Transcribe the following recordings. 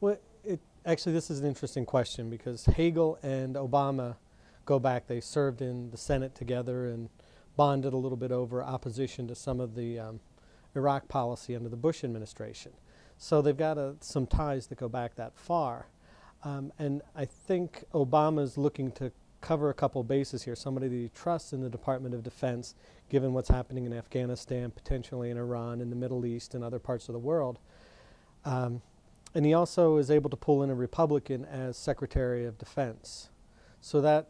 Well, actually, this is an interesting question because Hagel and Obama go back. They served in the Senate together and bonded a little bit over opposition to some of the Iraq policy under the Bush administration. So they've got some ties that go back that far. And I think Obama's looking to cover a couple bases here. Somebody that he trusts in the Department of Defense, given what's happening in Afghanistan, potentially in Iran, in the Middle East, and other parts of the world. And he also is able to pull in a Republican as Secretary of Defense. So that,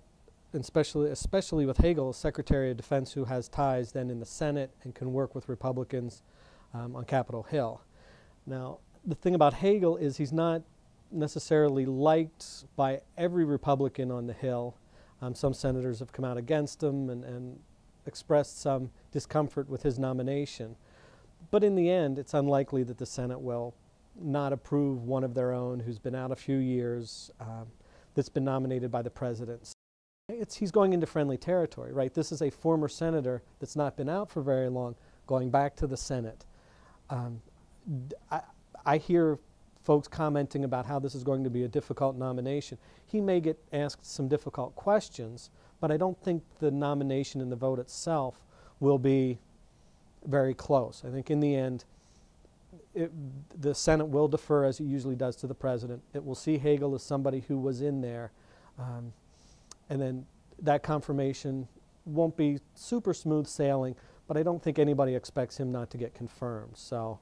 especially with Hagel, Secretary of Defense who has ties then in the Senate and can work with Republicans on Capitol Hill. Now, the thing about Hagel is he's not necessarily liked by every Republican on the Hill. Some senators have come out against him and expressed some discomfort with his nomination. But in the end, it's unlikely that the Senate will not approve one of their own who's been out a few years, that's been nominated by the president. He's going into friendly territory, right? This is a former senator that's not been out for very long, going back to the Senate. I hear folks commenting about how this is going to be a difficult nomination. He may get asked some difficult questions, but I don't think the nomination and the vote itself will be very close. I think in the end, the Senate will defer, as it usually does, to the president. It will see Hagel as somebody who was in there, and then that confirmation won't be super smooth sailing, but I don't think anybody expects him not to get confirmed. So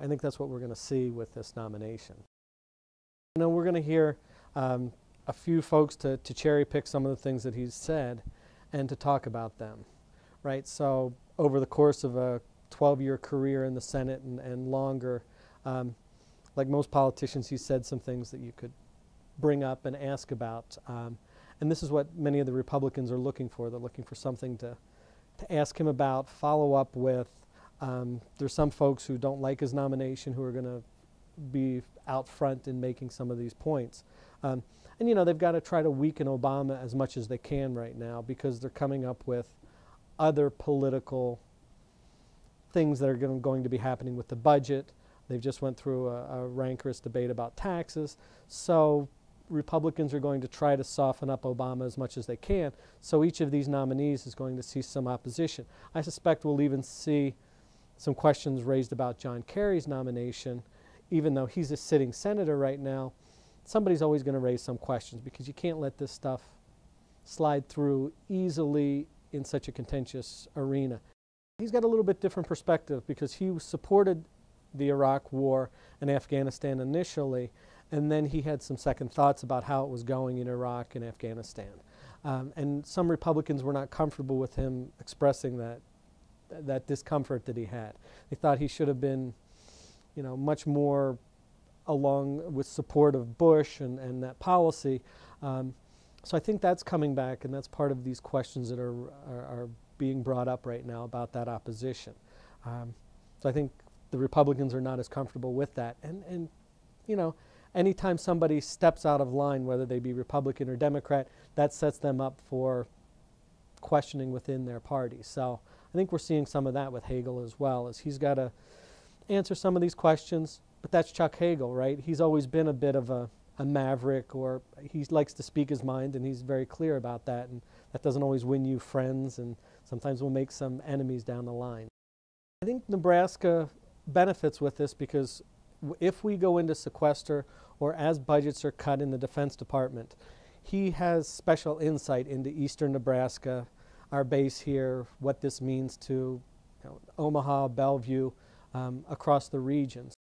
I think that's what we're going to see with this nomination. You know, we're going to hear a few folks to cherry pick some of the things that he's said and to talk about them, right? So over the course of a 12-year career in the Senate and longer, like most politicians, he said some things that you could bring up and ask about. And this is what many of the Republicans are looking for. They're looking for something to ask him about, follow up with. There's some folks who don't like his nomination who are going to be out front in making some of these points. And you know, they've got to try to weaken Obama as much as they can right now because they're coming up with other political things that are going to be happening with the budget. They've just went through a rancorous debate about taxes. So Republicans are going to try to soften up Obama as much as they can. So each of these nominees is going to see some opposition. I suspect we'll even see some questions raised about John Kerry's nomination. Even though he's a sitting senator right now, somebody's always going to raise some questions because you can't let this stuff slide through easily in such a contentious arena. He's got a little bit different perspective because he supported the Iraq war and Afghanistan initially, and then he had some second thoughts about how it was going in Iraq and Afghanistan. And some Republicans were not comfortable with him expressing that discomfort that he had. They thought he should have been, you know, much more along with support of Bush and that policy. So I think that's coming back, and that's part of these questions that are being brought up right now about that opposition. So I think the Republicans are not as comfortable with that. And you know, anytime somebody steps out of line, whether they be Republican or Democrat, that sets them up for questioning within their party. So I think we're seeing some of that with Hagel as well, as he's got to answer some of these questions. But that's Chuck Hagel, right? He's always been a bit of a maverick, or he likes to speak his mind, and he's very clear about that. And that doesn't always win you friends, and sometimes will make some enemies down the line. I think Nebraska benefits with this because if we go into sequester or as budgets are cut in the Defense Department, he has special insight into eastern Nebraska, our base here, what this means to Omaha, Bellevue, across the regions.